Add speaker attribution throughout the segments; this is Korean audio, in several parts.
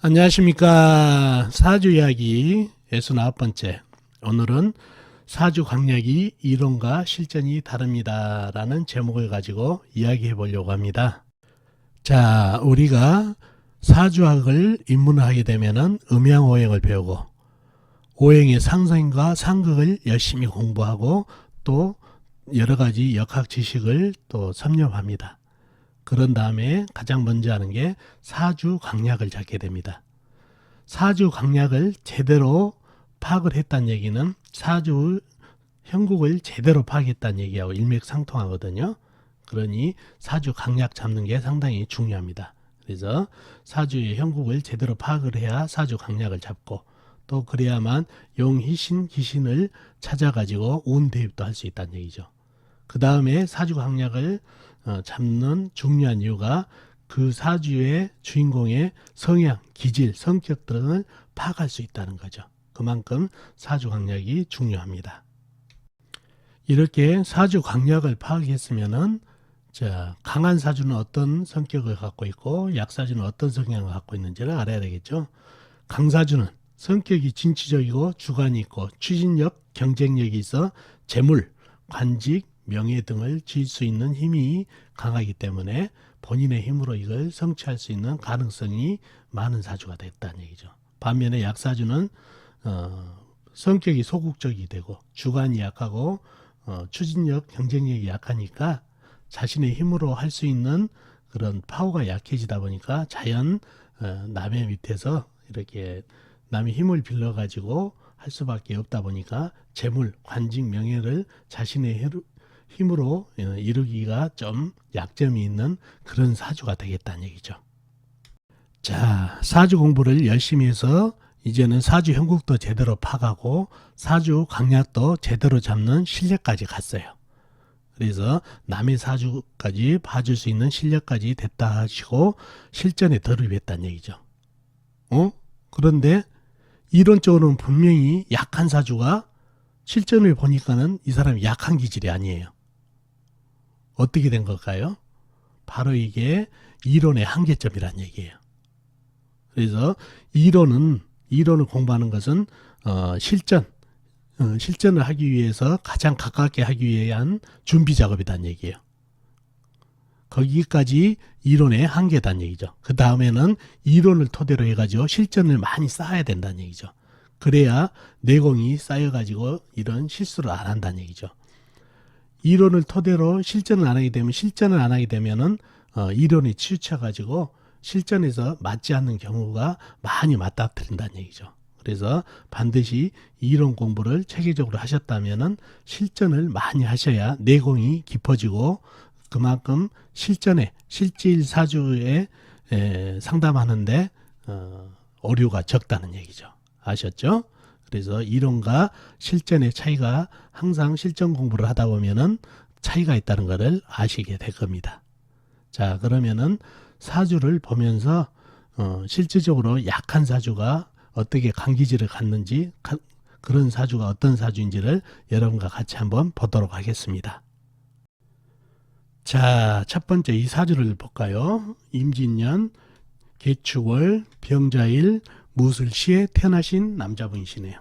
Speaker 1: 안녕하십니까. 사주 이야기 69번째. 오늘은 사주 강약이 이론과 실전이 다릅니다 라는 제목을 가지고 이야기해 보려고 합니다. 자, 우리가 사주학을 입문을 하게 되면은 음양오행을 배우고 오행의 상승과 상극을 열심히 공부하고 또 여러 가지 역학 지식을 또 섭렵합니다. 그런 다음에 가장 먼저 하는 게 사주 강약을 잡게 됩니다. 사주 강약을 제대로 파악을 했다는 얘기는 사주 형국을 제대로 파악했다는 얘기하고 일맥상통하거든요. 그러니 사주 강약 잡는 게 상당히 중요합니다. 그래서 사주의 형국을 제대로 파악을 해야 사주 강약을 잡고 또 그래야만 용희신 기신을 찾아가지고 운 대입도 할 수 있다는 얘기죠. 그 다음에 사주 강약을 잡는 중요한 이유가 그 사주의 주인공의 성향, 기질, 성격 등을 파악할 수 있다는 거죠. 그만큼 사주 강약이 중요합니다. 이렇게 사주 강약을 파악했으면은 강한 사주는 어떤 성격을 갖고 있고 약사주는 어떤 성향을 갖고 있는지를 알아야 되겠죠. 강사주는 성격이 진취적이고 주관이 있고 추진력, 경쟁력이 있어 재물, 관직, 명예 등을 지을 수 있는 힘이 강하기 때문에 본인의 힘으로 이걸 성취할 수 있는 가능성이 많은 사주가 됐다는 얘기죠. 반면에 약사주는 성격이 소극적이 되고 주관이 약하고 추진력, 경쟁력이 약하니까 자신의 힘으로 할 수 있는 그런 파워가 약해지다 보니까 자연 남의 밑에서 이렇게 남의 힘을 빌려가지고 할 수밖에 없다 보니까 재물, 관직, 명예를 자신의 힘으로 이루기가 좀 약점이 있는 그런 사주가 되겠다는 얘기죠. 자, 사주 공부를 열심히 해서 이제는 사주 형국도 제대로 파악하고 사주 강약도 제대로 잡는 실력까지 갔어요. 그래서 남의 사주까지 봐줄 수 있는 실력까지 됐다 하시고 실전에 돌입했다는 얘기죠. 그런데 이론적으로는 분명히 약한 사주가 실전을 보니까는 이 사람이 약한 기질이 아니에요. 어떻게 된 걸까요? 바로 이게 이론의 한계점이란 얘기예요. 그래서 이론을 공부하는 것은 실전을 하기 위해서 가장 가깝게 하기 위한 준비 작업이란 얘기예요. 거기까지 이론의 한계단 얘기죠. 그 다음에는 이론을 토대로 해가지고 실전을 많이 쌓아야 된다는 얘기죠. 그래야 내공이 쌓여가지고 이런 실수를 안 한다는 얘기죠. 이론을 토대로 실전을 안 하게 되면은 이론에 치우쳐가지고 실전에서 맞지 않는 경우가 많이 맞닥뜨린다는 얘기죠. 그래서 반드시 이론 공부를 체계적으로 하셨다면은 실전을 많이 하셔야 내공이 깊어지고 그만큼 실질 사주에 상담하는데 오류가 적다는 얘기죠. 아셨죠? 그래서 이론과 실전의 차이가 항상 실전 공부를 하다 보면은 차이가 있다는 것을 아시게 될 겁니다. 자, 그러면은 사주를 보면서 실질적으로 약한 사주가 어떻게 강기질을 갖는지 그런 사주가 어떤 사주인지를 여러분과 같이 한번 보도록 하겠습니다. 자, 첫 번째 이 사주를 볼까요? 임진년, 계축월, 병자일, 무술시에 태어나신 남자분이시네요.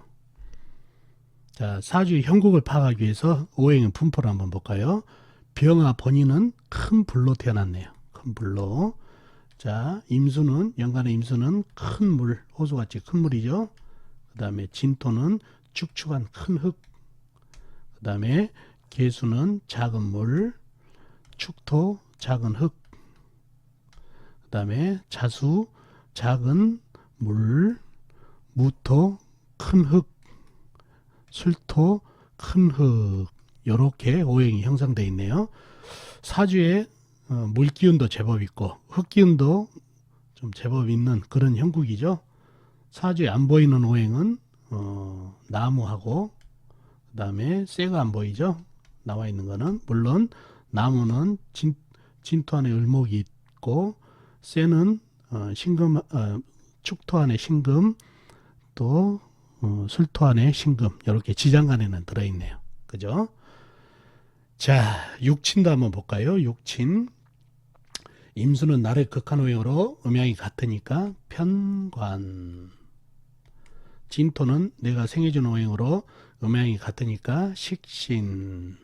Speaker 1: 자, 사주의 형국을 파악하기 위해서 오행의 분포를 한번 볼까요? 병화 본인은 큰 불로 태어났네요. 큰 불로. 자, 연간의 임수는 큰 물, 호수같이 큰 물이죠. 그 다음에 진토는 축축한 큰 흙. 그 다음에 계수는 작은 물, 축토, 작은 흙. 그 다음에 자수, 작은 물, 무토, 큰 흙, 술토, 큰 흙. 이렇게 오행이 형성되어 있네요. 사주에 물기운도 제법 있고 흙기운도 좀 제법 있는 그런 형국이죠. 사주에 안 보이는 오행은 나무하고 그 다음에 쇠가 안 보이죠. 나와 있는 거는 물론 나무는 진토 안에 을목이 있고 쇠는 신금, 축토 안에 신금, 또 술토 안에 신금, 이렇게 지장간에는 들어있네요. 그죠? 자, 육친도 한번 볼까요? 육친. 임수는 나를 극한 오행으로 음양이 같으니까 편관. 진토는 내가 생해준 오행으로 음양이 같으니까 식신.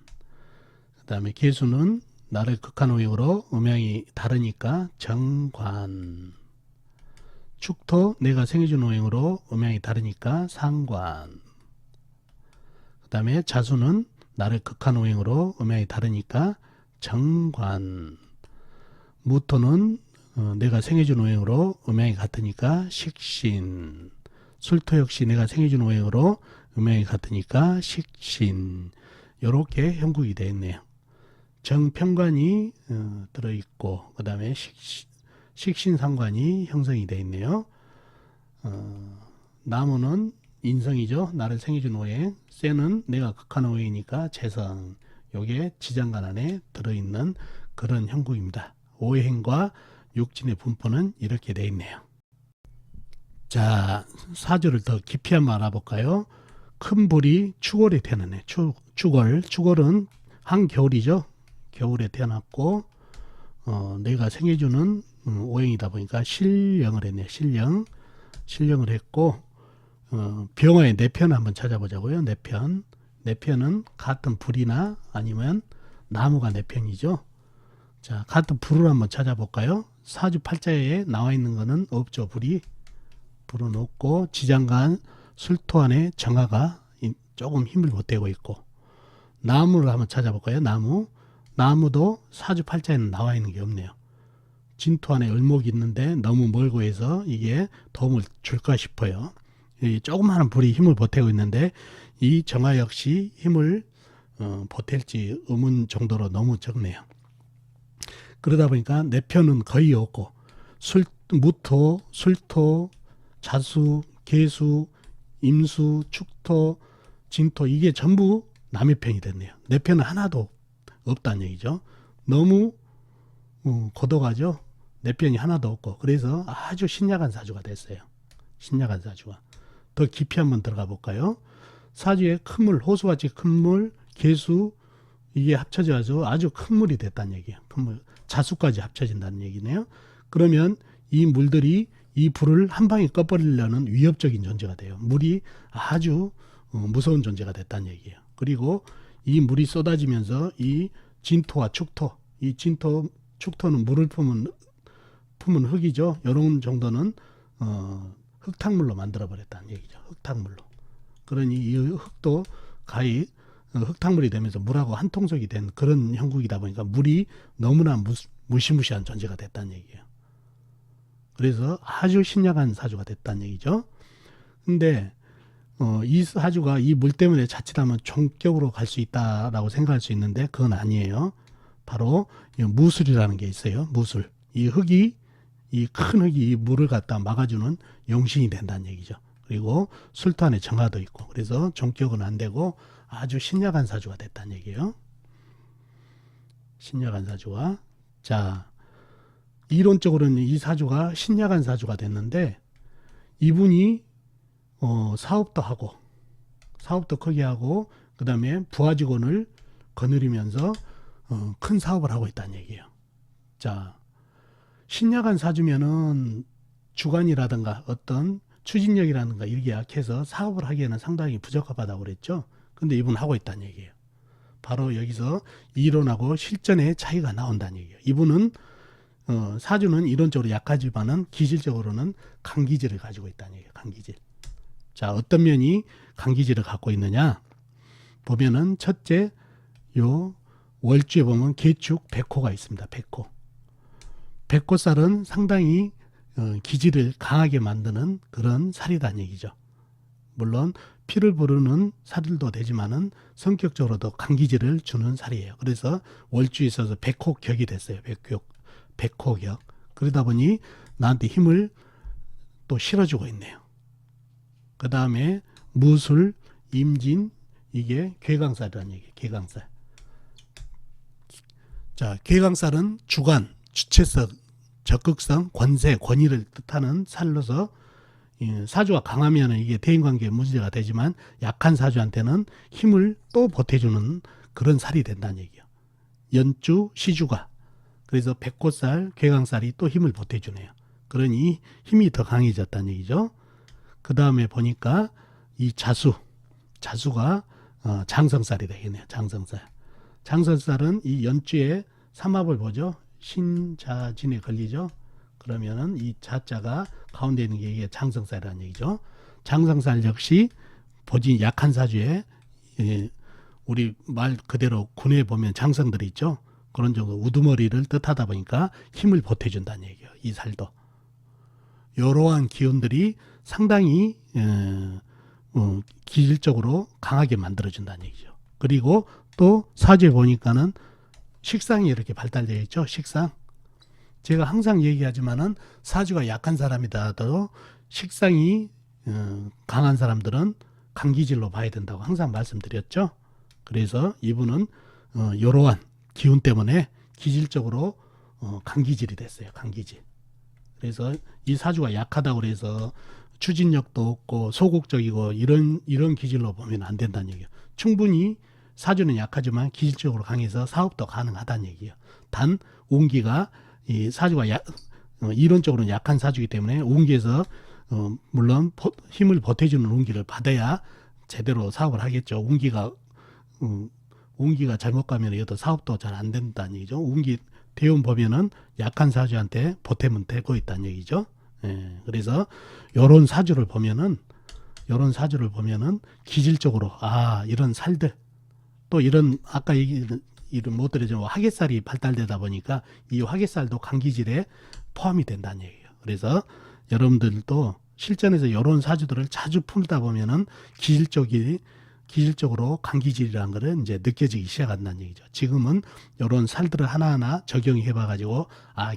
Speaker 1: 그 다음에 계수는 나를 극한 오행으로 음양이 다르니까 정관. 축토 내가 생해준 오행으로 음양이 다르니까 상관. 그 다음에 자수는 나를 극한 오행으로 음양이 다르니까 정관. 무토는 내가 생해준 오행으로 음양이 같으니까 식신. 술토 역시 내가 생해준 오행으로 음양이 같으니까 식신. 이렇게 형국이 되어 있네요. 정편관이 들어있고 그 다음에 식신상관이 형성이 되어 있네요. 나무는 인성이죠. 나를 생해준 오행. 쇠는 내가 극한 오행이니까 재성. 요게 지장간 안에 들어있는 그런 형국입니다. 오행과 육진의 분포는 이렇게 되어 있네요. 자, 사주를 더 깊이 한번 알아볼까요? 큰 불이 축월에 태어났네. 축월은 한겨울이죠. 겨울에 태어났고 내가 생해주는 오행이다 보니까 신령을 했네. 신령을 했고 병화의 내편 한번 찾아보자고요. 내편은 같은 불이나 아니면 나무가 내편이죠. 자, 같은 불을 한번 찾아볼까요? 사주 팔자에 나와 있는 거는 없죠. 불은 없고 지장간 술토 안에 정화가 조금 힘을 보태고 있고, 나무를 한번 찾아볼까요? 나무도 사주 팔자에는 나와 있는 게 없네요. 진토 안에 을목이 있는데 너무 멀고 해서 이게 도움을 줄까 싶어요. 이 조그마한 불이 힘을 보태고 있는데 이 정화 역시 힘을 보탤지 의문 정도로 너무 적네요. 그러다 보니까 내편은 거의 없고 무토, 술토, 자수, 계수, 임수, 축토, 진토 이게 전부 남의 편이 됐네요. 내 편은 하나도 없다는 얘기죠. 너무 고독하죠. 내 편이 하나도 없고 그래서 아주 신약한 사주가 됐어요. 신약한 사주가. 더 깊이 한번 들어가 볼까요? 사주에 큰 물, 호수같이 큰 물, 계수 이게 합쳐져서 아주 큰 물이 됐다는 얘기예요. 큰 물, 자수까지 합쳐진다는 얘기네요. 그러면 이 물들이 이 불을 한 방에 꺼버리려는 위협적인 존재가 돼요. 물이 아주 무서운 존재가 됐다는 얘기예요. 그리고 이 물이 쏟아지면서 이 진토와 축토, 이 진토, 축토는 물을 품은 흙이죠. 이런 정도는 흙탕물로 만들어 버렸다는 얘기죠. 흙탕물로. 그러니 이 흙도 가히 흙탕물이 되면서 물하고 한 통속이 된 그런 형국이다 보니까 물이 너무나 무시무시한 존재가 됐다는 얘기예요. 그래서 아주 신약한 사주가 됐다는 얘기죠. 근데 이 사주가 이 물 때문에 자칫하면 종격으로 갈 수 있다라고 생각할 수 있는데 그건 아니에요. 바로 무술이라는 게 있어요. 무술. 이 큰 흙이 이 물을 갖다 막아주는 용신이 된다는 얘기죠. 그리고 술토 안에 정화도 있고 그래서 종격은 안 되고 아주 신약한 사주가 됐다는 얘기예요. 신약한 사주가. 자, 이론적으로는 이 사주가 신약한 사주가 됐는데 이분이 사업도 크게 하고 그 다음에 부하 직원을 거느리면서 큰 사업을 하고 있다는 얘기예요. 자, 신약한 사주면은 주관이라든가 어떤 추진력이라든가 이게 약해서 사업을 하기에는 상당히 부적합하다고 그랬죠. 근데 이분 하고 있다는 얘기예요. 바로 여기서 이론하고 실전의 차이가 나온다는 얘기예요. 이분은 사주는 이론적으로 약하지만은 기질적으로는 강기질을 가지고 있다는 얘기예요. 강기질. 자, 어떤 면이 강기질을 갖고 있느냐 보면은 첫째 요 월주에 보면 계축 백호가 있습니다. 백호살은 상당히 기질을 강하게 만드는 그런 살이라는 얘기죠. 물론 피를 부르는 살들도 되지만은 성격적으로도 강기질을 주는 살이에요. 그래서 월주에 있어서 백호격이 됐어요. 백호격. 그러다 보니 나한테 힘을 또 실어주고 있네요. 그 다음에 무술, 임진 이게 괴강살이라는 얘기예요. 괴강살. 자, 괴강살은 주관, 주체성, 적극성, 권세, 권위를 뜻하는 살로서 사주가 강하면 이게 대인관계에 문제가 되지만 약한 사주한테는 힘을 또 보태주는 그런 살이 된다는 얘기예요. 연주, 시주가. 그래서 백꽃살, 괴강살이 또 힘을 보태주네요. 그러니 힘이 더 강해졌다는 얘기죠. 그 다음에 보니까 이 자수가 장성살이 되겠네요. 장성살은 이 연주에 삼합을 보죠. 신자진에 걸리죠. 그러면은 이 자자가 가운데 있는 게 이게 장성살이라는 얘기죠. 장성살 역시 보지 약한 사주에 우리 말 그대로 군에 보면 장성들이 있죠. 그런 정도 우두머리를 뜻하다 보니까 힘을 보태준다는 얘기예요. 이 살도. 이러한 기운들이 상당히 기질적으로 강하게 만들어준다는 얘기죠. 그리고 또 사주에 보니까는 식상이 이렇게 발달되어 있죠. 식상. 제가 항상 얘기하지만은 사주가 약한 사람이다 하더라도 식상이 강한 사람들은 강기질로 봐야 된다고 항상 말씀드렸죠. 그래서 이분은 이러한 기운 때문에 기질적으로 강기질이 됐어요. 강기질. 그래서 이 사주가 약하다고 그래서 추진력도 없고 소극적이고 이런 기질로 보면 안 된다는 얘기예요. 충분히 사주는 약하지만 기질적으로 강해서 사업도 가능하다는 얘기예요. 단 운기가 이 사주가 이론적으로는 약한 사주이기 때문에 운기에서 물론 힘을 보태주는 운기를 받아야 제대로 사업을 하겠죠. 운기가 잘못 가면 이것도 사업도 잘 안 된다는 얘기죠. 운기 대운 보면은 약한 사주한테 보탬은 되고 있다는 얘기죠. 예, 그래서 요런 사주를 보면은 기질적으로 이런 살들 또 이런 아까 이름 못 드리지만 화개살이 발달되다 보니까 이 화개살도 강기질에 포함이 된다는 얘기예요. 그래서 여러분들도 실전에서 이런 사주들을 자주 풀다 보면은 기질적으로 강기질이라는 것을 이제 느껴지기 시작한다는 얘기죠. 지금은 이런 살들을 하나하나 적용해 봐가지고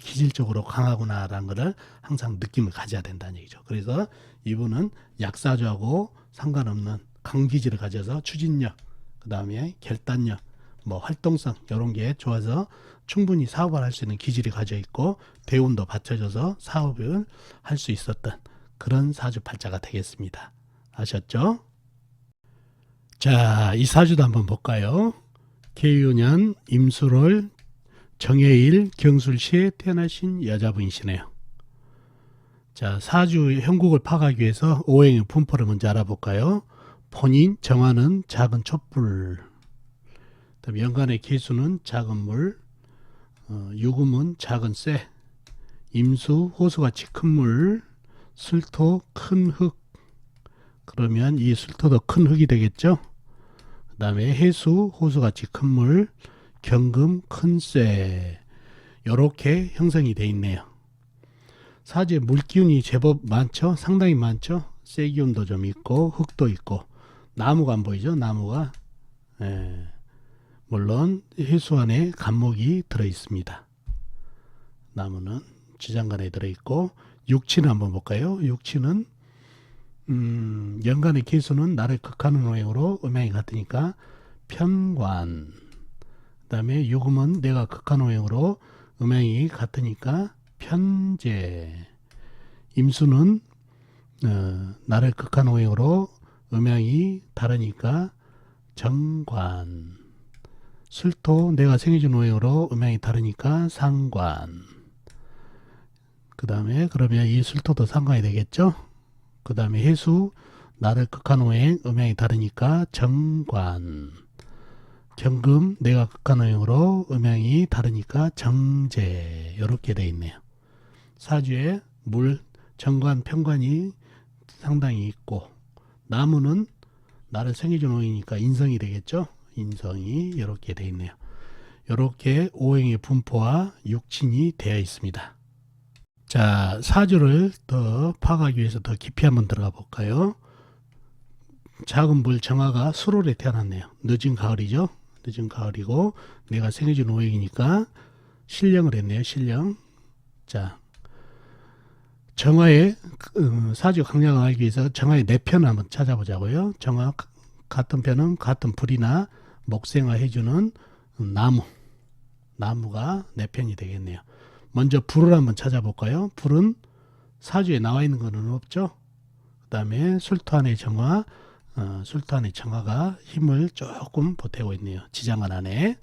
Speaker 1: 기질적으로 강하구나라는 것을 항상 느낌을 가져야 된다는 얘기죠. 그래서 이분은 약사주하고 상관없는 강기질을 가져서 추진력, 그 다음에 결단력, 활동성 이런 게 좋아서 충분히 사업을 할 수 있는 기질이 가져 있고 대운도 받쳐줘서 사업을 할 수 있었던 그런 사주팔자가 되겠습니다. 아셨죠? 자, 이 사주도 한번 볼까요? 계유년 임술월 정해일 경술시에 태어나신 여자분이시네요. 자, 사주 형국을 파악하기 위해서 오행의 분포를 먼저 알아볼까요? 본인 정화는 작은 촛불, 그다음에 연간의 계수는 작은 물, 유금은 작은 쇠, 임수 호수같이 큰 물, 술토 큰 흙. 그러면 이 술토도 큰 흙이 되겠죠. 그 다음에 해수 호수같이 큰 물, 경금 큰 쇠. 이렇게 형성이 되어 있네요. 사주에 물기운이 제법 많죠. 상당히 많죠. 쇠기운도 좀 있고 흙도 있고 나무가 안 보이죠. 나무가 물론 해수 안에 간목이 들어 있습니다. 나무는 지장간에 들어 있고 육치는 한번 볼까요? 육치는 연간의 계수는 나를 극하는 오행으로 음양이 같으니까 편관. 그 다음에 유금은 내가 극하는 오행으로 음양이 같으니까 편재. 임수는 나를 극하는 오행으로 음양이 다르니까 정관. 술토 내가 생해준 오행으로 음양이 다르니까 상관. 그 다음에 그러면 이 술토도 상관이 되겠죠. 그 다음에 해수 나를 극하는 오행 음양이 다르니까 정관. 경금 내가 극하는 오행으로 음양이 다르니까 정재. 이렇게 되어 있네요. 사주에 물 정관 편관이 상당히 있고 나무는 나를 생해준 오행이니까 인성이 되겠죠. 인성이 이렇게 되어 있네요. 이렇게 오행의 분포와 육친이 되어 있습니다. 자, 사주를 더 파악하기 위해서 더 깊이 한번 들어가 볼까요? 작은 물 정화가 수월에 태어났네요. 늦은 가을이죠. 늦은 가을이고 내가 생해준 오행이니까 신령을 했네요. 신령. 자, 정화의 사주 강약을 알기 위해서 정화의 네 편을 한번 찾아보자고요. 정화 같은 편은 같은 불이나 목생화 해주는 나무가 네 편이 되겠네요. 먼저 불을 한번 찾아볼까요? 불은 사주에 나와 있는 거는 없죠. 그 다음에 술토안의 정화, 술토안의 정화가 힘을 조금 보태고 있네요. 지장간 안에.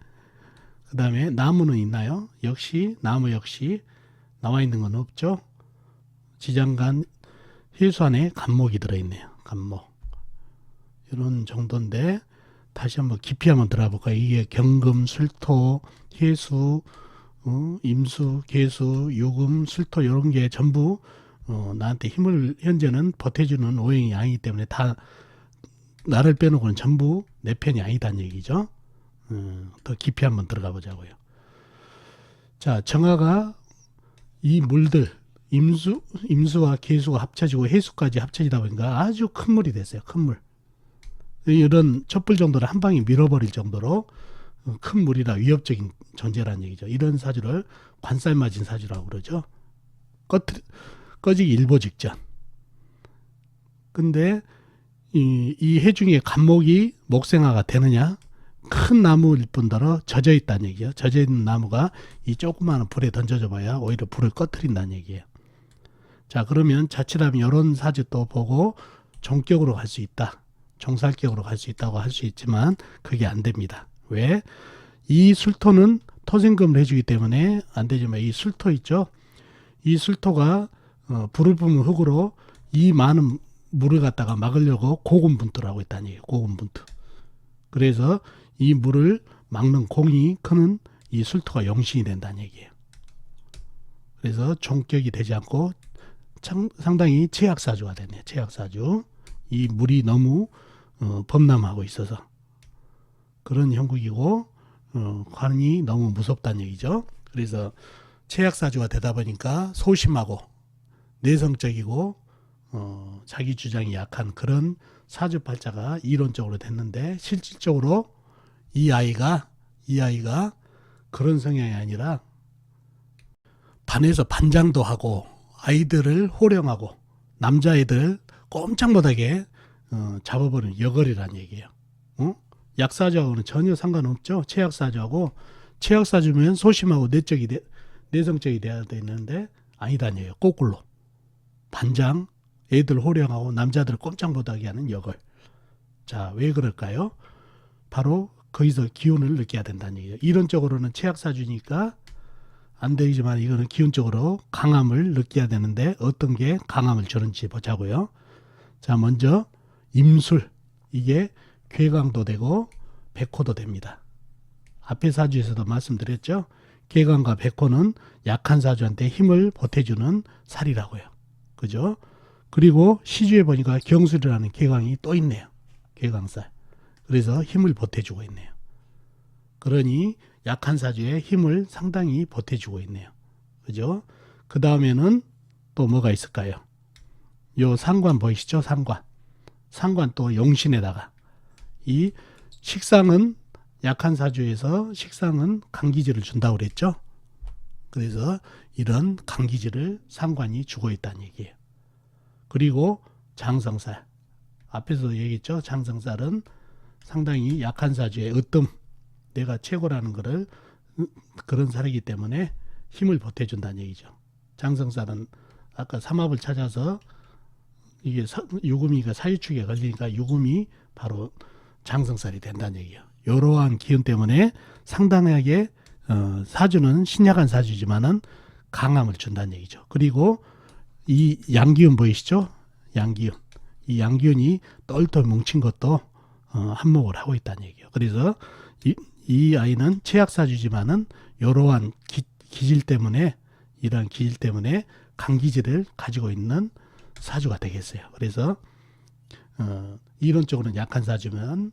Speaker 1: 그 다음에 나무는 있나요? 역시 나무 역시 나와 있는 건 없죠. 지장간 해수 안에 간목이 들어있네요. 간목. 이런 정도인데 다시 한번 깊이 한번 들어가 볼까요? 이게 경금, 술토, 해수, 임수, 계수, 유금, 술토 이런 게 전부 나한테 힘을 현재는 보태주는 오행이 아니기 때문에 다 나를 빼놓고는 전부 내 편이 아니다는 얘기죠. 더 깊이 한번 들어가 보자고요. 자, 정화가 이 물들 임수와 계수가 합쳐지고 해수까지 합쳐지다 보니까 아주 큰 물이 됐어요. 큰 물. 이런 촛불 정도를 한 방에 밀어버릴 정도로 큰 물이라 위협적인 존재라는 얘기죠. 이런 사주를 관살 맞은 사주라고 그러죠. 꺼지기 일보 직전. 근데 이 해중에 간목이 목생화가 되느냐? 큰 나무일 뿐더러 젖어 있다는 얘기예요. 젖어 있는 나무가 이 조그마한 불에 던져져 봐야 오히려 불을 꺼트린다는 얘기예요. 자, 그러면 자칫하면 이런 사주 또 보고 종격으로 갈 수 있다. 종살격으로 갈 수 있다고 할 수 있지만 그게 안 됩니다. 왜? 이 술토는 토생금을 해주기 때문에 안 되지만 이 술토 있죠? 이 술토가 불을 뿜은 흙으로 이 많은 물을 갖다가 막으려고 고군분투를 하고 있다는 얘기예요. 고군분투. 그래서 이 물을 막는 공이 크는 이 술토가 용신이 된다는 얘기예요. 그래서 종격이 되지 않고 상당히 최악사주가 됐네요. 최악사주. 이 물이 너무 범람하고 있어서 그런 형국이고 관이 너무 무섭다는 얘기죠. 그래서 최악사주가 되다 보니까 소심하고 내성적이고 자기 주장이 약한 그런 사주팔자가 이론적으로 됐는데 실질적으로 이 아이가 그런 성향이 아니라 반에서 반장도 하고 아이들을 호령하고 남자애들 꼼짝 못하게 잡아버리는 여걸이라는 얘기예요. 약사주하고는 전혀 상관없죠. 최약사주하고 최약사주면 소심하고 내성적이 돼야 되는데 아니다는 얘기예요. 거꾸로 반장, 애들 호령하고 남자들 꼼짝 못하게 하는 여걸. 자, 왜 그럴까요? 바로 거기서 기운을 느껴야 된다는 얘기예요. 이론적으로는 최약사주니까 안 되지만 이거는 기운적으로 강함을 느껴야 되는데 어떤 게 강함을 주는지 보자고요. 자, 먼저 임술. 이게 괴강도 되고 백호도 됩니다. 앞에 사주에서도 말씀드렸죠. 괴강과 백호는 약한 사주한테 힘을 보태주는 살이라고요. 그죠? 그리고 시주에 보니까 경술이라는 괴강이 또 있네요. 괴강살. 그래서 힘을 보태주고 있네요. 그러니 약한 사주에 힘을 상당히 보태주고 있네요. 그죠? 그 다음에는 또 뭐가 있을까요? 요 상관 보이시죠? 상관 또 용신에다가 이 식상은 약한 사주에서 식상은 간기질을 준다고 그랬죠. 그래서 이런 간기질을 상관이 주고 있다는 얘기예요. 그리고 장성살. 앞에서 얘기했죠. 장성살은 상당히 약한 사주의 으뜸, 내가 최고라는 거를 그런 살이기 때문에 힘을 보태준다는 얘기죠. 장성살은 아까 삼합을 찾아서 이게 유금이가 사유축에 걸리니까 유금이 바로 장성살이 된다는 얘기예요. 이러한 기운 때문에 상당하게 사주는 신약한 사주지만은 강함을 준다는 얘기죠. 그리고 이 양기운 보이시죠? 양기운. 이 양기운이 똘똘 뭉친 것도 한몫을 하고 있다는 얘기예요. 그래서 이 아이는 최악사주지만은 이러한 기질 때문에 이러한 기질 때문에 강기질을 가지고 있는 사주가 되겠어요. 그래서 이론적으로는 약한 사주면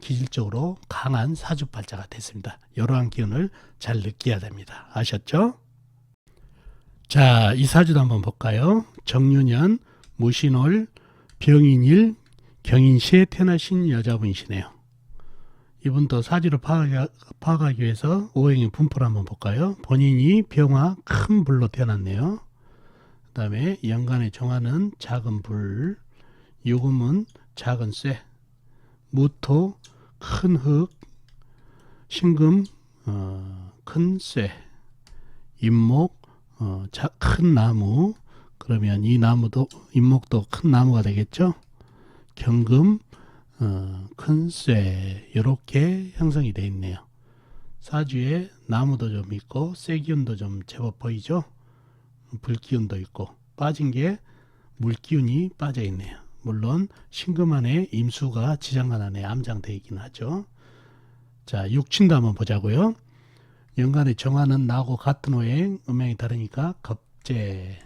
Speaker 1: 기질적으로 강한 사주팔자가 됐습니다. 이러한 기운을 잘 느껴야 됩니다. 아셨죠? 자, 이 사주도 한번 볼까요? 정유년, 무신월, 병인일, 경인시에 태어나신 여자분이시네요. 이분도 사주를 파악하기 위해서 오행의 분포를 한번 볼까요? 본인이 병화 큰 불로 태어났네요. 그 다음에 연간의 정화는 작은 불, 유금은 작은 쇠, 무토 큰 흙, 신금 큰 쇠, 임목 큰 나무. 그러면 이 나무도 임목도 큰 나무가 되겠죠. 경금 큰 쇠 이렇게 형성이 되어 있네요. 사주에 나무도 좀 있고 쇠기운도 좀 제법 보이죠. 불기운도 있고 빠진 게 물기운이 빠져 있네요. 물론 신금 안에 임수가 지장간 안에 암장되어 있긴 하죠. 자, 육친도 한번 보자고요. 연간의 정화는 나하고 같은 오행, 음양이 다르니까 겁재.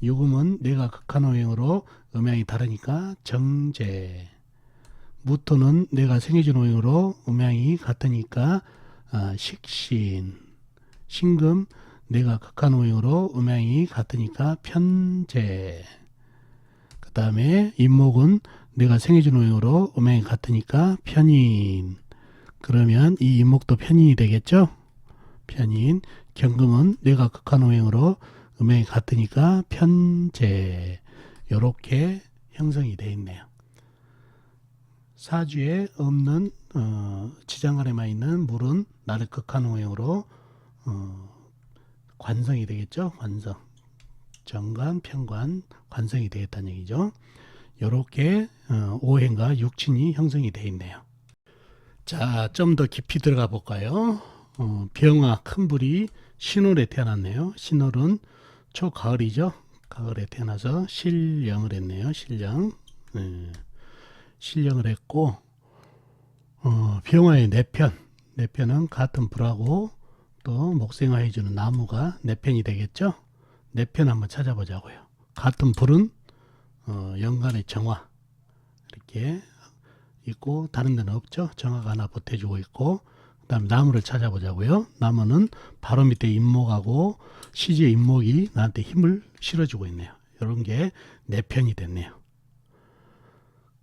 Speaker 1: 유금은 내가 극한 오행으로 음양이 다르니까 정재. 무토는 내가 생해준 오행으로 음양이 같으니까 식신. 신금 내가 극한 오행으로 음양이 같으니까 편재. 그 다음에 임목은 내가 생해준 오행으로 음양이 같으니까 편인. 그러면 이 임목도 편인이 되겠죠. 편인. 경금은 내가 극한 오행으로 음양이 같으니까 편재. 요렇게 형성이 되어 있네요. 사주에 없는 지장간에만 있는 물은 나를 극한 오행으로 관성이 되겠죠. 관성. 정관, 편관, 관성이 되겠다는 얘기죠. 요렇게 오행과 육친이 형성이 되어 있네요. 자, 좀 더 깊이 들어가 볼까요? 병화 큰 불이 신월에 태어났네요. 신월은 초가을이죠. 가을에 태어나서 실령을 했네요. 실령. 실령을 했고 병화의 내편은 같은 불하고 또 목생화 해주는 나무가 내편이 되겠죠. 내편 한번 찾아보자고요. 같은 불은 연간의 정화 이렇게 있고 다른 데는 없죠. 정화가 하나 보태주고 있고 그 다음에 나무를 찾아보자고요. 나무는 바로 밑에 임목하고 시지의 임목이 나한테 힘을 실어주고 있네요. 이런 게 내편이 됐네요.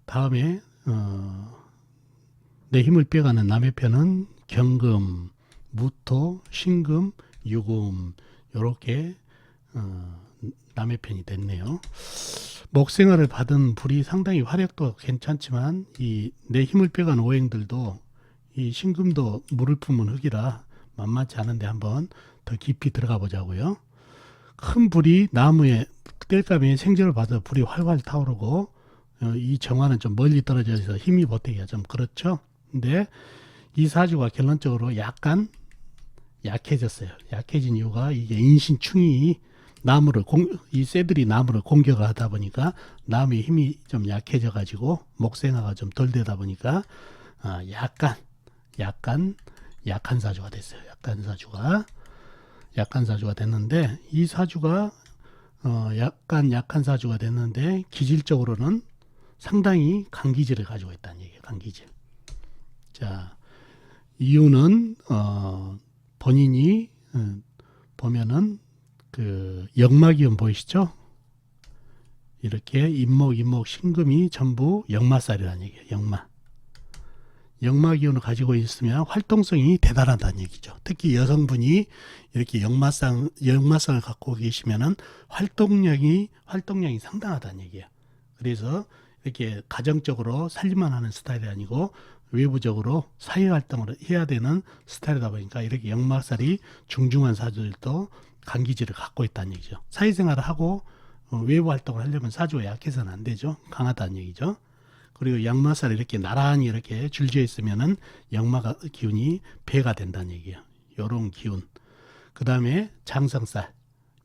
Speaker 1: 다음에 내 힘을 빼가는 남의 편은 경금, 무토, 신금, 유금 이렇게 남의 편이 됐네요. 목생화를 받은 불이 상당히 화력도 괜찮지만 이 내 힘을 빼가는 오행들도 이 신금도 물을 품은 흙이라 만만치 않은데 한번 더 깊이 들어가 보자고요. 큰 불이 나무에 땔감에 생전을 받아 불이 활활 타오르고 이 정화는 좀 멀리 떨어져 있어서 힘이 보태기가 좀 그렇죠. 근데 이 사주가 결론적으로 약간 약해졌어요. 약해진 이유가 이게 인신충이 이 쇠들이 나무를 공격을 하다 보니까 나무의 힘이 좀 약해져 가지고 목생화가 좀 덜 되다 보니까 약간 약한 사주가 됐어요. 약한 사주가 됐는데 이 사주가 약간 약한 사주가 됐는데 기질적으로는 상당히 강기질을 가지고 있다는 얘기예요. 강기질. 자, 이유는 본인이 보면은 그 역마기운 보이시죠? 이렇게 임목, 신금이 전부 역마살이라는 얘기예요. 역마기운을 가지고 있으면 활동성이 대단하다는 얘기죠. 특히 여성분이 이렇게 역마성을 갖고 계시면은 활동량이 상당하다는 얘기예요. 그래서 이렇게 가정적으로 살림만 하는 스타일이 아니고 외부적으로 사회활동을 해야 되는 스타일이다 보니까 이렇게 역마살이 중중한 사주들도 강기질을 갖고 있다는 얘기죠. 사회생활을 하고 외부 활동을 하려면 사주가 약해서는 안 되죠. 강하다는 얘기죠. 그리고 역마살이 이렇게 나란히 이렇게 줄지어 있으면은 역마 기운이 배가 된다는 얘기예요. 요런 기운. 그 다음에 장성살.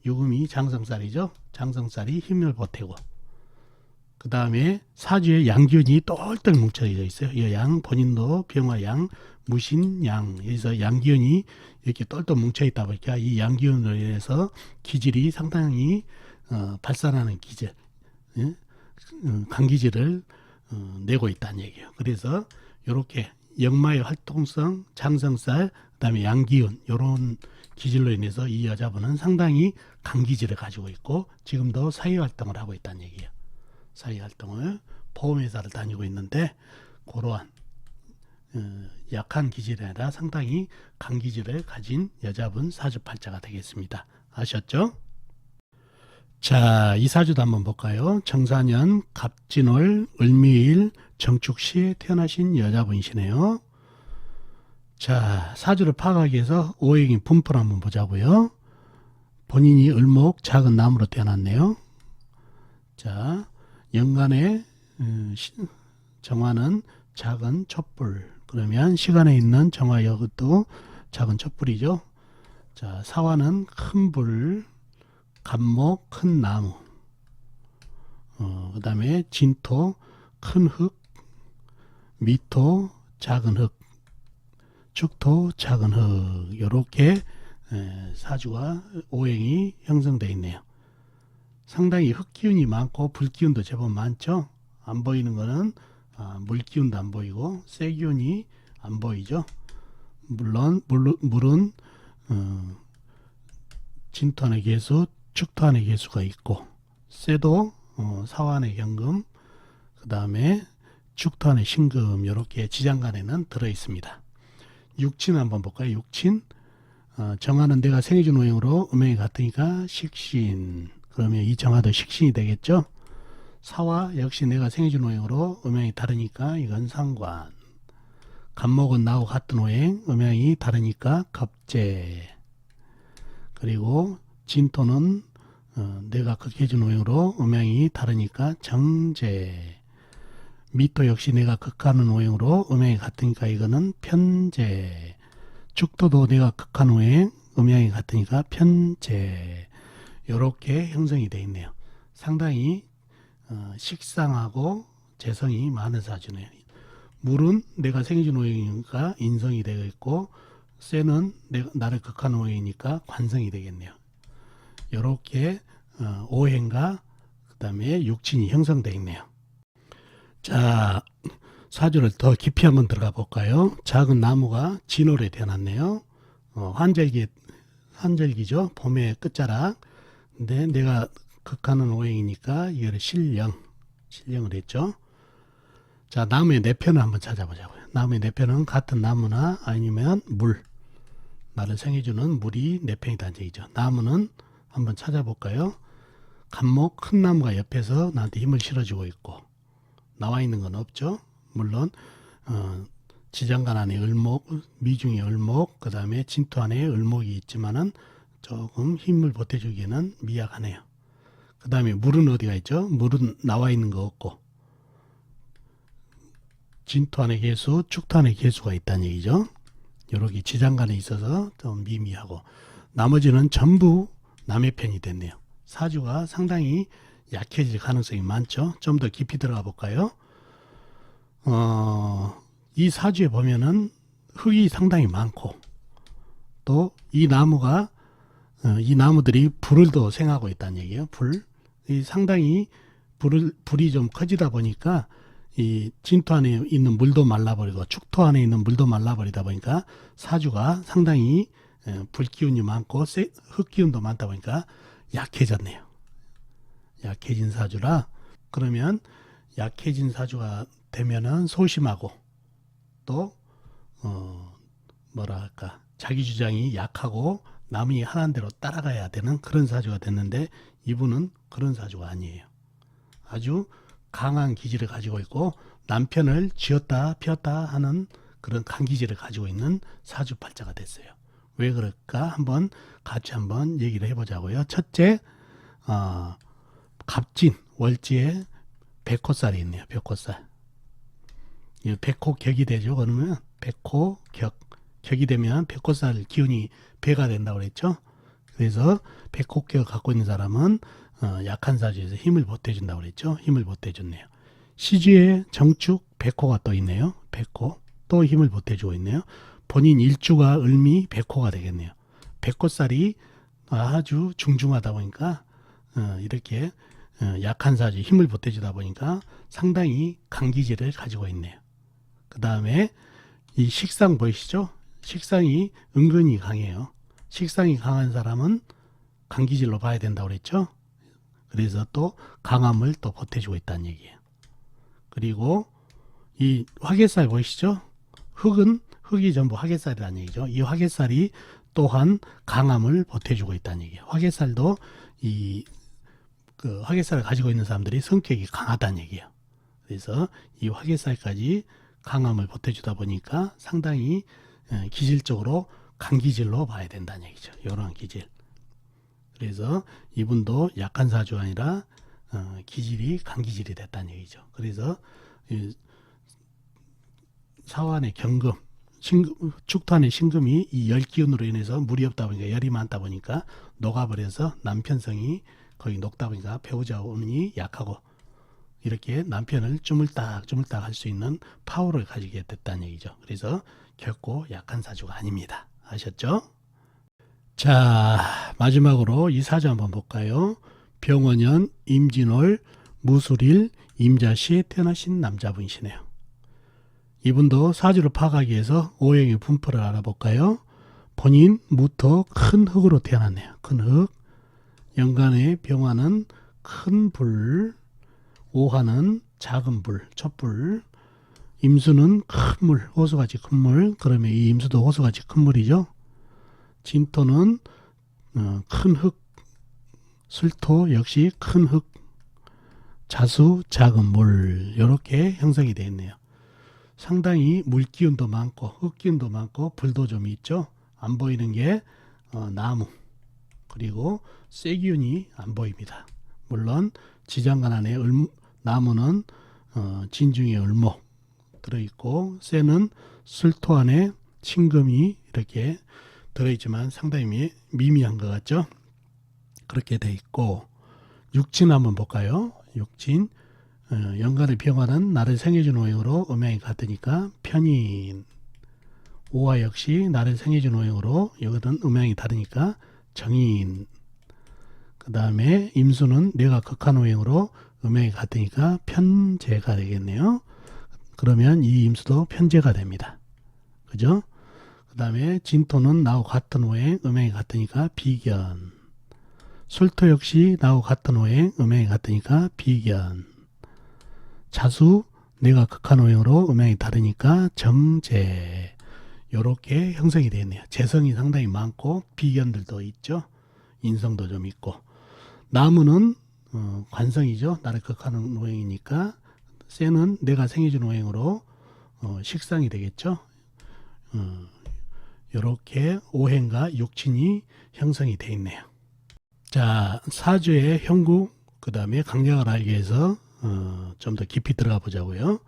Speaker 1: 유금이 장성살이죠. 장성살이 힘을 보태고. 그 다음에 사주에 양기운이 똘똘 뭉쳐져 있어요. 이 양, 본인도 병화 양, 무신 양. 그래서 양기운이 이렇게 똘똘 뭉쳐 있다 보니까 이 양기운으로 인해서 기질이 상당히 발산하는 기질, 강기질을 내고 있다는 얘기예요. 그래서 이렇게 역마의 활동성, 장성살, 그 다음에 양기운 이런 기질로 인해서 이 여자분은 상당히 강기질을 가지고 있고 지금도 사회활동을 하고 있다는 얘기예요. 사회활동을 보험회사를 다니고 있는데 그러한 약한 기질이 아니라 상당히 강기질을 가진 여자분 사주팔자가 되겠습니다. 아셨죠? 자, 이 사주도 한번 볼까요? 정사년, 갑진월, 을미일, 정축시에 태어나신 여자분이시네요. 자, 사주를 파악하기 위해서 오행의 분포를 한번 보자고요. 본인이 을목 작은 나무로 태어났네요. 자, 연간의 정화는 작은 촛불, 그러면 시간에 있는 정화 이것도 작은 촛불이죠. 자, 사화는 큰 불, 간목, 큰 나무, 그 다음에 진토, 큰 흙, 미토, 작은 흙, 축토, 작은 흙, 이렇게 사주가 오행이 형성되어 있네요. 상당히 흙 기운이 많고 불 기운도 제법 많죠. 안 보이는 거는 물 기운도 안 보이고 쇠 기운이 안 보이죠. 물론 물은 진토 안에 개수, 축토 안에 개수가 있고 쇠도 사화 안에 경금, 그 다음에 축토 안에 신금, 이렇게 지장간에는 들어 있습니다. 육친 한번 볼까요? 육친 정화는 내가 생해준 오행으로 음행이 같으니까 식신, 그러면 이 정화도 식신이 되겠죠. 사화 역시 내가 생해준 오행으로 음양이 다르니까 이건 상관. 간목은 나하고 같은 오행, 음양이 다르니까 겁재. 그리고 진토는 내가 극해준 오행으로 음양이 다르니까 정재. 미토 역시 내가 극하는 오행으로 음양이 같으니까 이거는 편재. 축토도 내가 극한 오행, 음양이 같으니까 편재. 이렇게 형성이 되어 있네요. 상당히 식상하고 재성이 많은 사주네요. 물은 내가 생해준 오행이니까 인성이 되어 있고 쇠는 나를 극하는 오행이니까 관성이 되겠네요. 이렇게 오행과 그 다음에 육친이 형성되어 있네요. 자, 사주를 더 깊이 한번 들어가 볼까요? 작은 나무가 진월에 태어났네요. 환절기죠. 봄의 끝자락. 근데 내가 극하는 오행이니까 이거를 신령을 했죠. 자, 나무의 내편을 한번 찾아보자고요. 나무의 내편은 같은 나무나 아니면 물, 나를 생해주는 물이 내편이다 얘기죠. 나무는 한번 찾아볼까요? 간목 큰 나무가 옆에서 나한테 힘을 실어주고 있고 나와 있는 건 없죠. 물론 지장간 안에 을목, 미중에 을목, 그 다음에 진토 안에 을목이 있지만은 조금 힘을 보태주기에는 미약하네요. 그 다음에 물은 어디가 있죠? 물은 나와 있는 거 없고 진토 안에 개수, 축토 안에 개수가 있다는 얘기죠. 이렇게 지장간에 있어서 좀 미미하고 나머지는 전부 남의 편이 됐네요. 사주가 상당히 약해질 가능성이 많죠. 좀 더 깊이 들어가 볼까요? 이 사주에 보면은 흙이 상당히 많고 또 이 나무가 이 나무들이 불을 더 생하고 있다는 얘기예요. 이 상당히 불이 좀 커지다 보니까 이 진토 안에 있는 물도 말라버리고 축토 안에 있는 물도 말라버리다 보니까 사주가 상당히 불기운이 많고 흙기운도 많다 보니까 약해졌네요. 약해진 사주라 그러면 약해진 사주가 되면은 소심하고 또 뭐랄까 자기 주장이 약하고 남이 하는 대로 따라가야 되는 그런 사주가 됐는데 이분은 그런 사주가 아니에요. 아주 강한 기질을 가지고 있고 남편을 쥐었다 폈다 하는 그런 강기질을 가지고 있는 사주팔자가 됐어요. 왜 그럴까 같이 한번 얘기를 해보자고요. 첫째, 갑진 월지에 백호살이 있네요. 백호살. 백호격이 되죠. 그러면 백호격. 격이 되면 백호살 기운이 배가 된다고 그랬죠. 그래서 백호격을 갖고 있는 사람은 약한 사주에서 힘을 보태준다고 그랬죠. 힘을 보태줬네요. 시주에 정축 백호가 또 있네요. 백호 또 힘을 보태주고 있네요. 본인 일주가 을미 백호가 되겠네요. 백호살이 아주 중중하다 보니까 이렇게 약한 사주 힘을 보태주다 보니까 상당히 강기질을 가지고 있네요. 그 다음에 이 식상 보이시죠? 식상이 은근히 강해요. 식상이 강한 사람은 강기질로 봐야 된다고 그랬죠. 그래서 또 강함을 또 보태주고 있다는 얘기예요. 그리고 이 화개살 보이시죠? 흙이 전부 화개살이라는 얘기죠. 이 화개살이 또한 강함을 보태주고 있다는 얘기예요. 화개살도 그 화개살을 가지고 있는 사람들이 성격이 강하다는 얘기예요. 그래서 이 화개살까지 강함을 보태주다 보니까 상당히 기질적으로 강기질로 봐야 된다는 얘기죠. 이러한 기질. 그래서 이분도 약한 사주 아니라 기질이 강기질이 됐다는 얘기죠. 그래서 사환의 경금, 축토안의 신금이 이 열 기운으로 인해서 물이 없다 보니까 열이 많다 보니까 녹아버려서 남편성이 거의 녹다 보니까 배우자 운이 약하고 이렇게 남편을 주물딱 할 수 있는 파워를 가지게 됐다는 얘기죠. 그래서 결코 약한 사주가 아닙니다. 아셨죠? 자, 마지막으로 이 사주 한번 볼까요? 병원년, 임진월, 무술일, 임자시에 태어나신 남자분이시네요. 이분도 사주를 파악하기 위해서 오행의 분포를 알아볼까요? 본인 무토 큰 흙으로 태어났네요. 큰 흙. 연간의 병화는 큰 불, 오화는 작은 불, 촛불. 임수는 큰 물, 호수같이 큰 물. 그러면 이 임수도 호수같이 큰 물이죠. 진토는 큰 흙, 술토 역시 큰 흙, 자수 작은 물, 이렇게 형성이 되어 있네요. 상당히 물기운도 많고 흙기운도 많고 불도 좀 있죠. 안 보이는 게 나무, 그리고 쇠기운이 안 보입니다. 물론 지장간 안에 나무는 진중의 을목 들어있고, 쇠는 술토 안에 신금이 이렇게 들어있지만 상당히 미미한 것 같죠. 그렇게 돼 있고, 육진 한번 볼까요? 육진, 연간의 병화는 나를 생해준 오행으로 음양이 같으니까 편인. 오화 역시 나를 생해준 오행으로 여기는 음양이 다르니까 정인. 그 다음에 임수는 내가 극한 오행으로 음양이 같으니까 편재가 되겠네요. 그러면 이 임수도 편재가 됩니다. 그죠? 그 다음에 진토는 나하고 같은 오행, 음양이 같으니까 비견. 술토 역시 나하고 같은 오행, 음양이 같으니까 비견. 자수, 내가 극한 오행으로 음양이 다르니까 정재. 요렇게 형성이 되어 있네요. 재성이 상당히 많고 비견들도 있죠. 인성도 좀 있고. 나무는 관성이죠. 나를 극하는 오행이니까. 쇠는 내가 생해준 오행으로 식상이 되겠죠. 요렇게 오행과 육친이 형성이 되어 있네요. 자, 사주의 형국, 그 다음에 강약을 알기 위해서 좀 더 깊이 들어가 보자고요.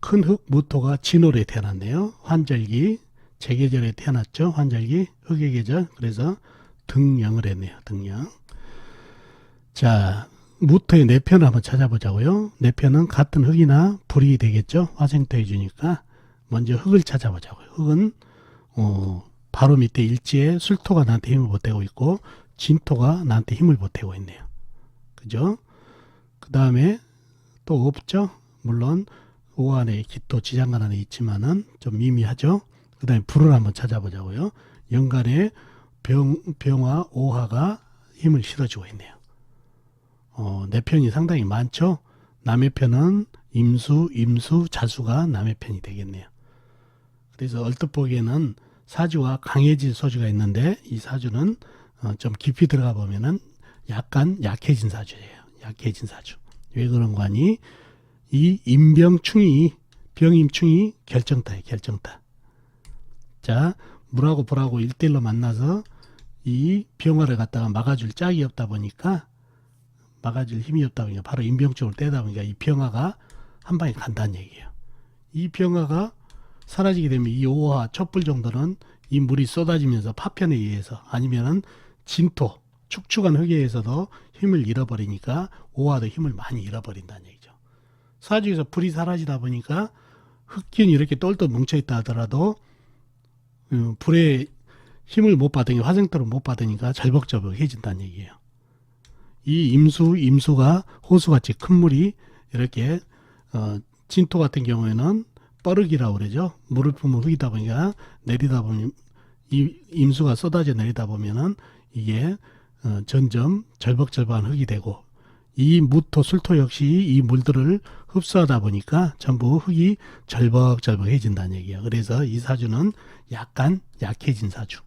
Speaker 1: 큰 흙 무토가 진월에 태어났네요. 환절기, 재계절에 태어났죠. 환절기, 흙의 계절. 그래서 등령을 했네요. 등령. 자, 무토의 내편을 한번 찾아보자고요. 내편은 같은 흙이나 불이 되겠죠. 화생토 해주니까 먼저 흙을 찾아보자고요. 흙은 바로 밑에 일지에 술토가 나한테 힘을 보태고 있고 진토가 나한테 힘을 보태고 있네요. 그죠? 그 다음에 또 없죠. 물론 오 안에 기토 지장간 안에 있지만은 좀 미미하죠. 그 다음에 불을 한번 찾아보자고요. 연간에 병화 오화가 힘을 실어주고 있네요. 내 편이 상당히 많죠. 남의 편은 임수, 자수가 남의 편이 되겠네요. 그래서 얼뜻 보기에는 사주와 강해질 소주가 있는데 이 사주는 좀 깊이 들어가 보면은 약간 약해진 사주예요. 약해진 사주. 왜 그런 거 아니? 이 임병충이, 병임충이 결정타예요. 결정타. 자, 물하고 불하고 1대1로 만나서 이 병화를 갖다가 막아줄 짝이 없다 보니까, 막아줄 힘이 없다 보니까 바로 임병충을 떼다 보니까 이 병화가 한 방에 간다는 얘기예요. 이 병화가 사라지게 되면 이 오화 촛불 정도는 이 물이 쏟아지면서 파편에 의해서 아니면은 진토, 축축한 흙에 의해서도 힘을 잃어버리니까 오화도 힘을 많이 잃어버린다는 얘기죠. 사주에서 불이 사라지다 보니까 흙균이 이렇게 똘똘 뭉쳐있다 하더라도 불의 힘을 못 받으니까, 화생토를 못 받으니까 절벅절벅해진다는 얘기예요. 이 임수가 호수같이 큰 물이 이렇게 진토 같은 경우에는 뻐르기라고 그러죠. 물을 품은 흙이다 보니까 내리다 보면 이 임수가 쏟아져 내리다 보면은 이게 점점 절벅절벅한 흙이 되고, 이 무토, 술토 역시 이 물들을 흡수하다 보니까 전부 흙이 절벅절벅해진다는 얘기예요. 그래서 이 사주는 약간 약해진 사주.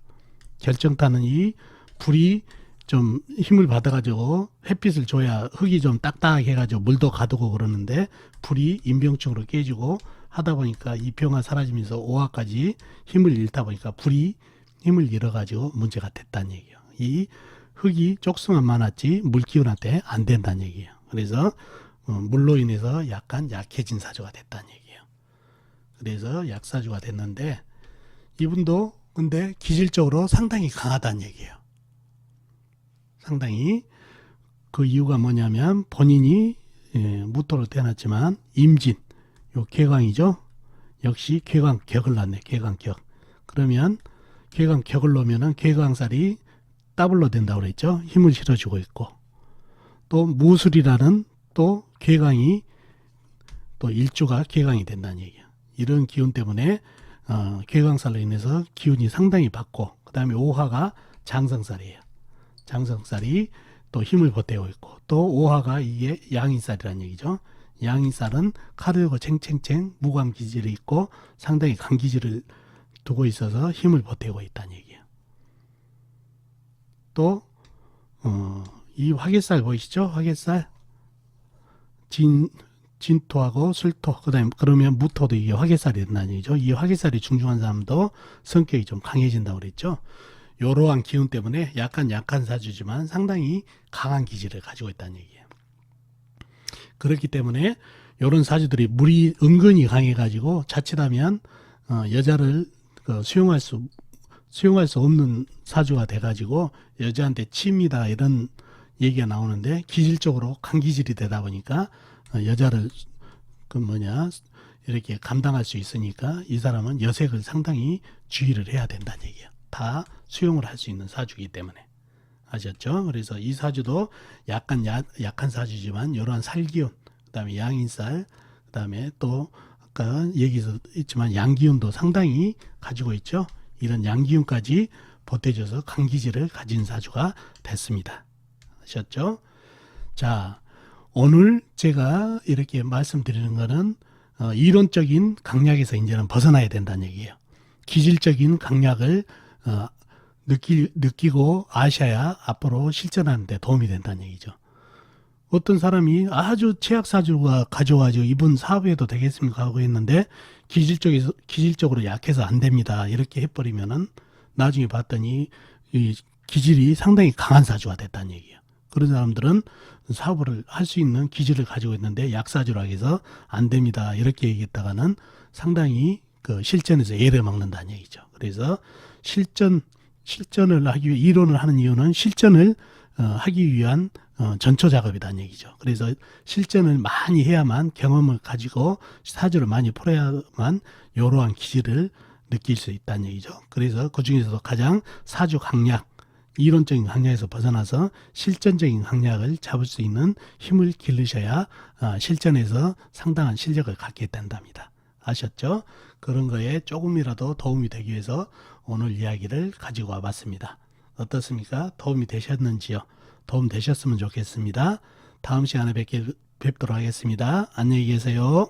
Speaker 1: 결정타는 이 불이 좀 힘을 받아가지고 햇빛을 줘야 흙이 좀 딱딱하게 해가지고 물도 가두고 그러는데 불이 임병충으로 깨지고 하다 보니까 이 병화 사라지면서 오화까지 힘을 잃다 보니까 불이 힘을 잃어가지고 문제가 됐다는 얘기예요. 이 흙이 쪽수만 많았지 물기운한테 안 된다는 얘기예요. 그래서 물로 인해서 약간 약해진 사주가 됐다는 얘기예요. 그래서 약사주가 됐는데, 이분도 근데 기질적으로 상당히 강하다는 얘기예요. 상당히. 그 이유가 뭐냐면 본인이 무토로 태어났지만 임진, 요 개강이죠. 역시 개강격을 낳네. 개강격. 그러면 개강격을 놓으면은 개강살이 더블로 된다고 그랬죠. 힘을 실어주고 있고, 또 무술이라는 또 개강이 또 일주가 개강이 된다는 얘기예요. 이런 기운 때문에 개강살로 인해서 기운이 상당히 받고, 그 다음에 오화가 장성살이에요. 장성살이 또 힘을 보태고 있고, 또 오화가 이게 양인살이라는 얘기죠. 양인살은 카르고 챙챙챙 무관 기질이 있고 상당히 강 기질을 두고 있어서 힘을 보태고 있다는 얘기예요. 또 이 화개살 보이시죠? 화개살 진토하고 술토, 그다음에 그러면 무토도 이게 화개살이 된다는 얘기죠. 이 화개살이 중중한 사람도 성격이 좀 강해진다고 그랬죠. 이러한 기운 때문에 약간 약한 사주지만 상당히 강한 기질을 가지고 있다는 얘기예요. 그렇기 때문에 이런 사주들이 물이 은근히 강해가지고 자칫하면 여자를 수용할 수 없는 사주가 돼가지고 여자한테 치입니다 이런 얘기가 나오는데, 기질적으로 강기질이 되다 보니까 여자를 이렇게 감당할 수 있으니까 이 사람은 여색을 상당히 주의를 해야 된다는 얘기예요. 다 수용을 할 수 있는 사주이기 때문에. 아셨죠? 그래서 이 사주도 약간 약한 사주지만 이러한 살기운, 그 다음에 양인살, 그 다음에 또 아까 얘기에서 있지만 양기운도 상당히 가지고 있죠. 이런 양기운까지 보태줘서 강기질을 가진 사주가 됐습니다. 아셨죠? 자, 오늘 제가 이렇게 말씀드리는 거는 이론적인 강약에서 이제는 벗어나야 된다는 얘기예요. 기질적인 강약을 느끼고 아셔야 앞으로 실천하는 데 도움이 된다는 얘기죠. 어떤 사람이 아주 최악사주가 가져와가지고 이분 사업해도 되겠습니까 하고 했는데 기질적으로 약해서 안 됩니다 이렇게 해버리면은 나중에 봤더니 이 기질이 상당히 강한 사주가 됐다는 얘기예요. 그런 사람들은 사업을 할 수 있는 기질을 가지고 있는데 약사주라 해서 안 됩니다 이렇게 얘기했다가는 상당히 그 실전에서 예를 막는다는 얘기죠. 그래서 실전을 하기 위해 이론을 하는 이유는 실전을 하기 위한 전초 작업이라는 얘기죠. 그래서 실전을 많이 해야만, 경험을 가지고 사주를 많이 풀어야만 이러한 기질을 느낄 수 있다는 얘기죠. 그래서 그 중에서도 가장 사주 강약, 이론적인 강약에서 벗어나서 실전적인 강약을 잡을 수 있는 힘을 기르셔야 실전에서 상당한 실력을 갖게 된답니다. 아셨죠? 그런 거에 조금이라도 도움이 되기 위해서 오늘 이야기를 가지고 와봤습니다. 어떻습니까? 도움이 되셨는지요? 도움 되셨으면 좋겠습니다. 다음 시간에 뵙도록 하겠습니다. 안녕히 계세요.